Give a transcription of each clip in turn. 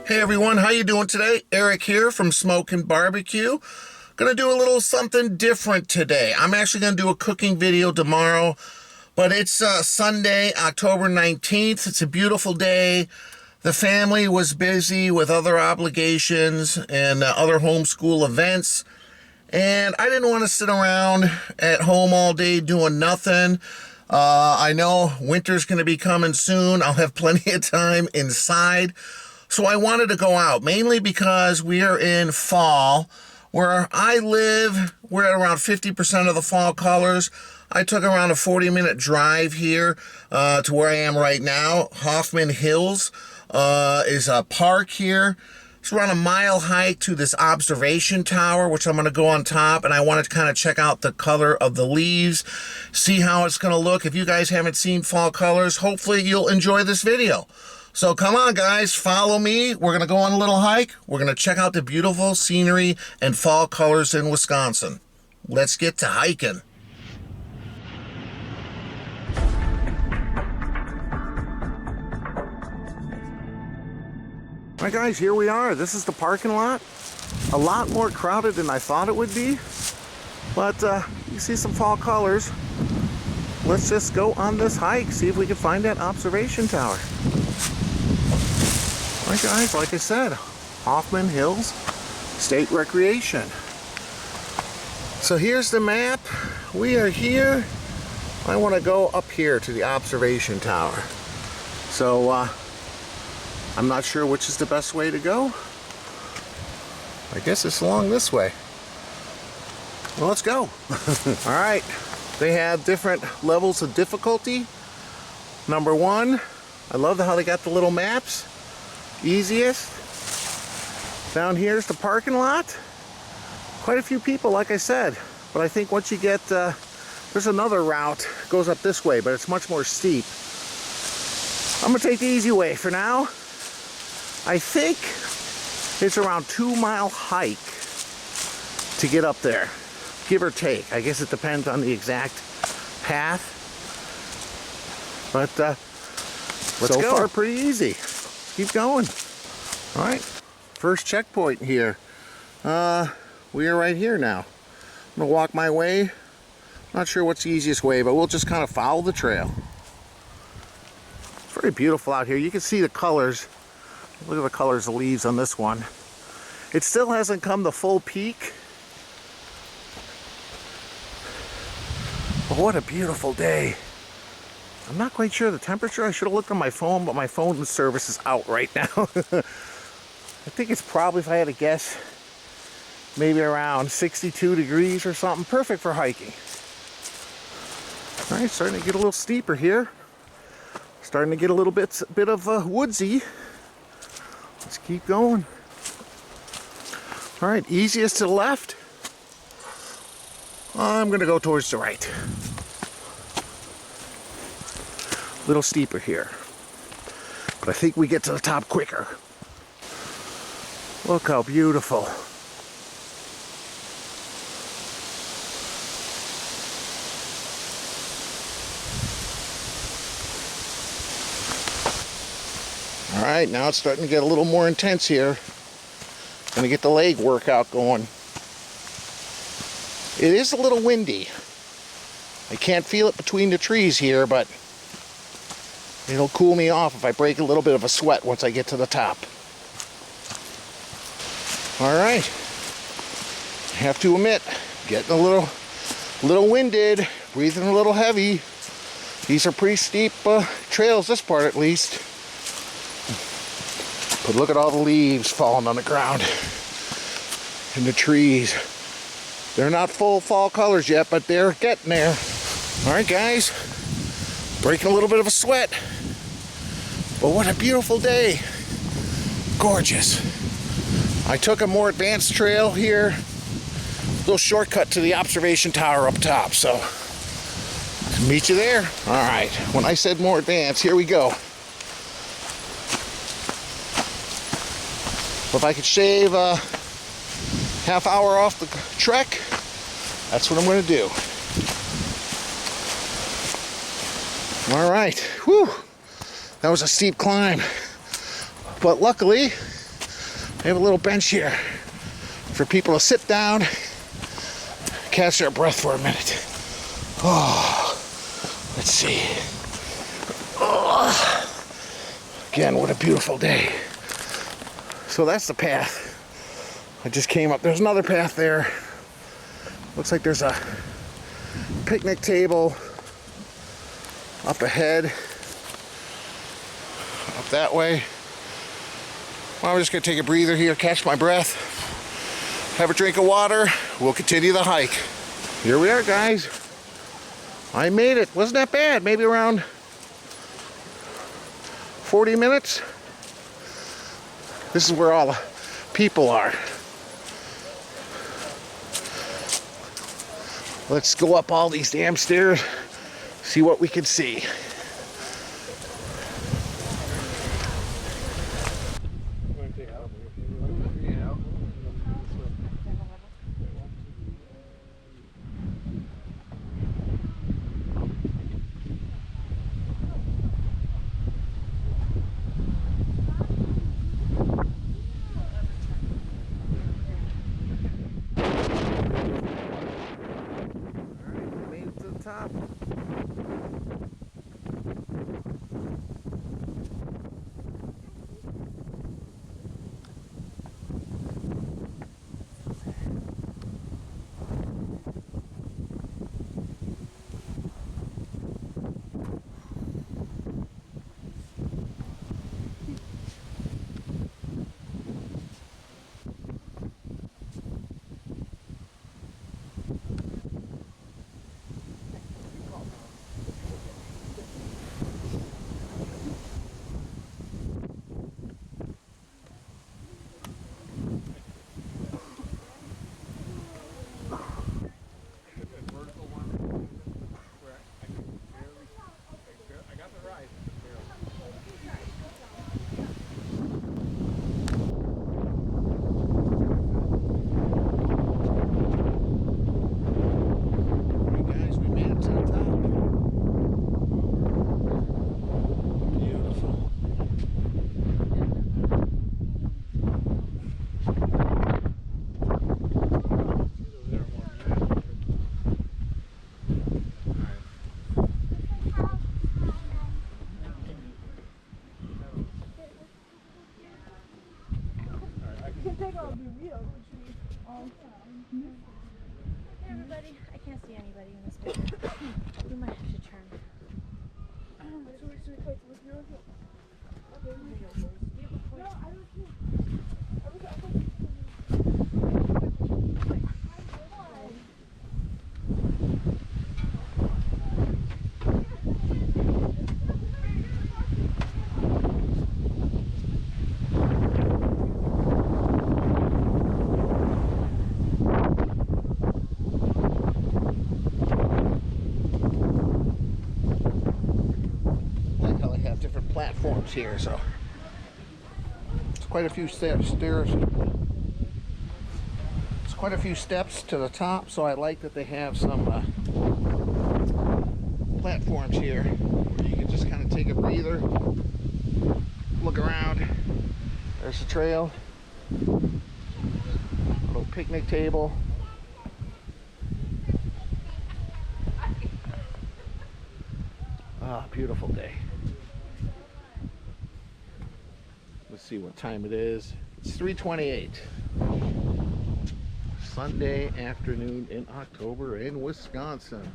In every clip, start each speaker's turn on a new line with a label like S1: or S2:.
S1: Hey everyone, how you doing today? Eric here from Smo'King Barbecue. Gonna do a little something different today. I'm actually gonna do a cooking video tomorrow, but it's Sunday, October 19th. It's a beautiful day. The family was busy with other obligations and other homeschool events, and I didn't want to sit around at home all day doing nothing. I know winter's gonna be coming soon. I'll have plenty of time inside. So I wanted to go out, mainly because we are in fall. Where I live, we're at around 50% of the fall colors. I took around a 40-minute drive here to where I am right now. Hoffman Hills is a park here. It's around a mile hike to this observation tower, which I'm going to go on top, and I wanted to kind of check out the color of the leaves, see how it's going to look. If you guys haven't seen fall colors, hopefully you'll enjoy this video. So come on guys, follow me. We're going to go on a little hike. We're going to check out the beautiful scenery and fall colors in Wisconsin. Let's get to hiking. All right guys, here we are. This is the parking lot. A lot more crowded than I thought it would be. But you see some fall colors. Let's just go on this hike, see if we can find that observation tower. All right guys, like I said, Hoffman Hills State Recreation. So here's the map. We are here. I want to go up here to the observation tower. So I'm not sure which is the best way to go. I guess it's along this way. Well, let's go. All right, they have different levels of difficulty. Number one, I love how they got the little maps. Easiest. Down here's the parking lot. Quite a few people, like I said, but I think once you get there's another route, goes up this way, but it's much more steep. I'm gonna take the easy way for now. I think it's around 2-mile hike to get up there, give or take. I guess it depends on the exact path, but let's go. So far pretty easy. Keep going. All right, first checkpoint here. We are right here now. I'm gonna walk my way. Not sure what's the easiest way, but we'll just kind of follow the trail. It's very beautiful out here. You can see the colors. Look at the colors of the leaves on this one. It still hasn't come to full peak. But what a beautiful day. I'm not quite sure the temperature. I should have looked on my phone, but my phone service is out right now. I think it's probably, if I had to guess, maybe around 62 degrees or something. Perfect for hiking. All right, starting to get a little steeper here. Starting to get a little bit of woodsy. Let's keep going. All right, easiest to the left. I'm gonna go towards the right. Little steeper here, but I think we get to the top quicker. Look how beautiful. All right, now it's starting to get a little more intense here. Gonna get the leg workout going. It is a little windy. I can't feel it between the trees here, but it'll cool me off if I break a little bit of a sweat once I get to the top. All right. I have to admit, getting a little winded, breathing a little heavy. These are pretty steep trails, this part at least. But look at all the leaves falling on the ground and the trees. They're not full fall colors yet, but they're getting there. All right, guys. Breaking a little bit of a sweat. But what a beautiful day. Gorgeous. I took a more advanced trail here. A little shortcut to the observation tower up top. So, meet you there. All right. When I said more advanced, here we go. If I could shave a half hour off the trek, that's what I'm going to do. All right. Whew. That was a steep climb. But luckily, I have a little bench here for people to sit down, catch their breath for a minute. Oh, let's see. Oh, again, what a beautiful day. So that's the path. I just came up. There's another path there. Looks like there's a picnic table up ahead, up that way. Well, I'm just gonna take a breather here, catch my breath, have a drink of water. We'll continue the hike. Here we are, guys. I made it. Wasn't that bad. Maybe around 40 minutes. This is where all the people are. Let's go up all these damn stairs, see what we can see. Top.
S2: Everybody, I can't see anybody in this picture. We might have to turn.
S1: Platforms here, so it's quite a few steps. There's quite a few steps to the top, so I like that they have some platforms here where you can just kind of take a breather, look around. There's the trail, little picnic table. Ah, beautiful day. Let's see what time it is. It's 3:28. Sunday afternoon in October in Wisconsin.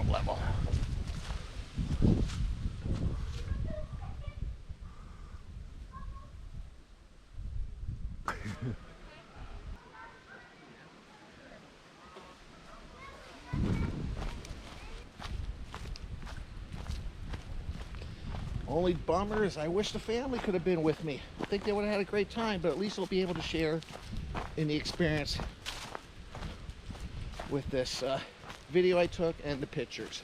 S1: ground level. Only bummer is I wish the family could have been with me. I think they would have had a great time, but at least they'll be able to share in the experience with this video I took and the pictures.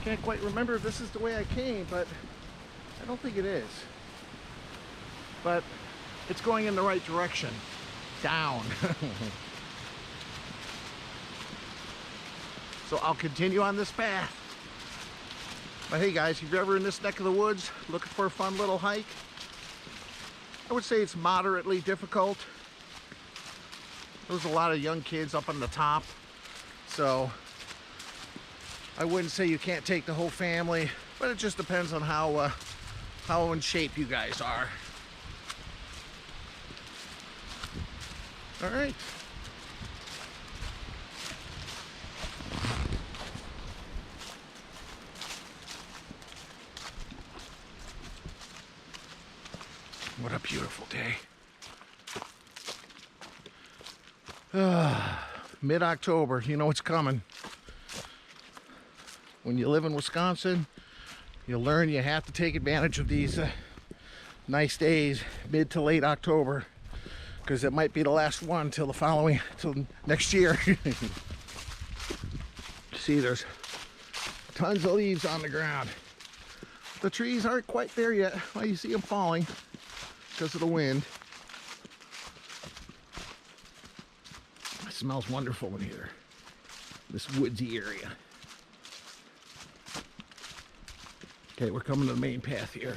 S1: Can't quite remember if this is the way I came, but I don't think it is. But it's going in the right direction. Down. So I'll continue on this path. But hey guys, if you're ever in this neck of the woods looking for a fun little hike, I would say it's moderately difficult. There's a lot of young kids up on the top, so I wouldn't say you can't take the whole family, but it just depends on how in shape you guys are. All right. What a beautiful day. Mid-October, you know it's coming. When you live in Wisconsin, you learn you have to take advantage of these nice days, mid to late October, because it might be the last one till next year. See, there's tons of leaves on the ground. The trees aren't quite there yet. Well, you see them falling because of the wind. It smells wonderful in here, this woodsy area. Okay, we're coming to the main path here.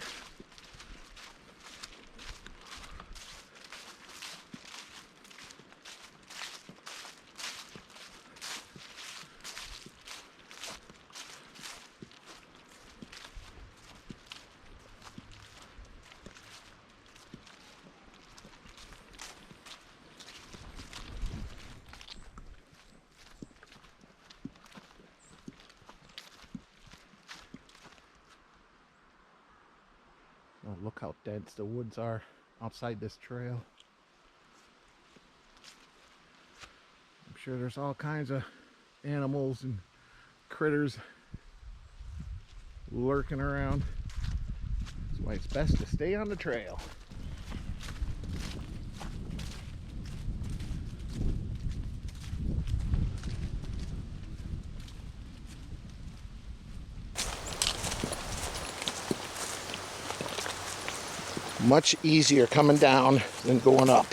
S1: Oh, look how dense the woods are outside this trail. I'm sure there's all kinds of animals and critters lurking around. That's why it's best to stay on the trail. Much easier coming down than going up.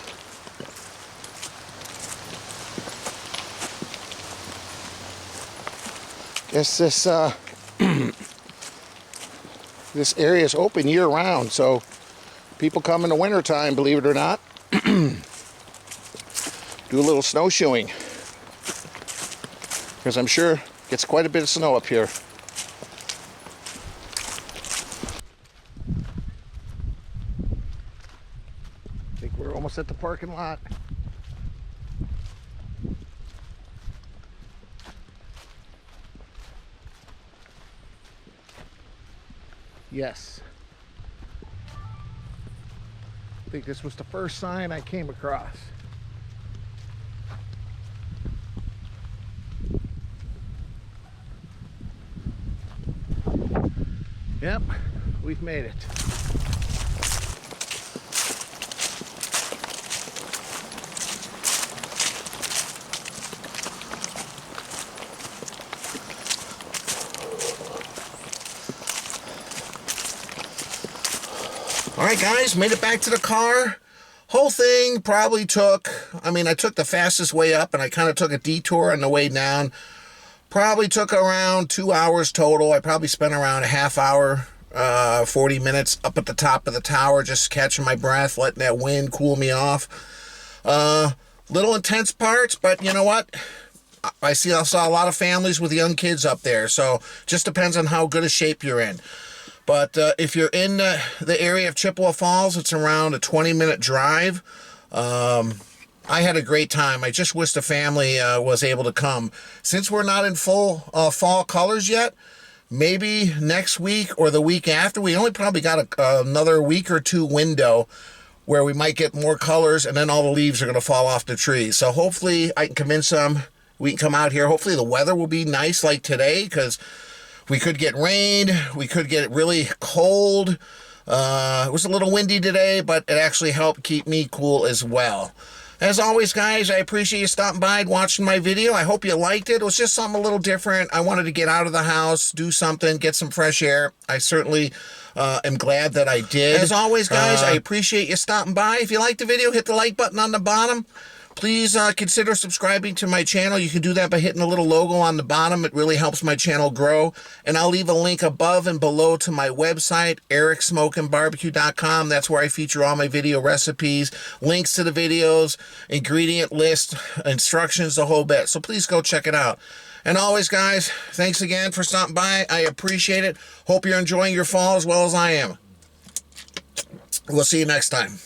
S1: Guess this this area is open year round, so people come in the winter time, believe it or not. Do a little snowshoeing, because I'm sure it gets quite a bit of snow up here. We're almost at the parking lot. Yes. I think this was the first sign I came across. Yep, we've made it. Alright guys, made it back to the car. Whole thing probably took, I took the fastest way up and I kind of took a detour on the way down. Probably took around 2 hours total. I probably spent around a half hour, 40 minutes up at the top of the tower, just catching my breath, letting that wind cool me off. Little intense parts, but you know what? I saw a lot of families with young kids up there, so just depends on how good a shape you're in. But if you're in the area of Chippewa Falls, it's around a 20-minute drive. I had a great time. I just wish the family was able to come. Since we're not in full fall colors yet, maybe next week or the week after, we only probably got another week or two window where we might get more colors, and then all the leaves are going to fall off the trees. So hopefully I can convince them we can come out here. Hopefully the weather will be nice like today, because we could get rain, we could get really cold. It was a little windy today, but it actually helped keep me cool as well. As always, guys, I appreciate you stopping by and watching my video. I hope you liked it. It was just something a little different. I wanted to get out of the house, do something, get some fresh air. I certainly am glad that I did. As always, guys, I appreciate you stopping by. If you liked the video, hit the like button on the bottom. Please consider subscribing to my channel. You can do that by hitting the little logo on the bottom. It really helps my channel grow. And I'll leave a link above and below to my website, ericsmokingbbq.com. That's where I feature all my video recipes, links to the videos, ingredient list, instructions, the whole bit. So please go check it out. And always, guys, thanks again for stopping by. I appreciate it. Hope you're enjoying your fall as well as I am. We'll see you next time.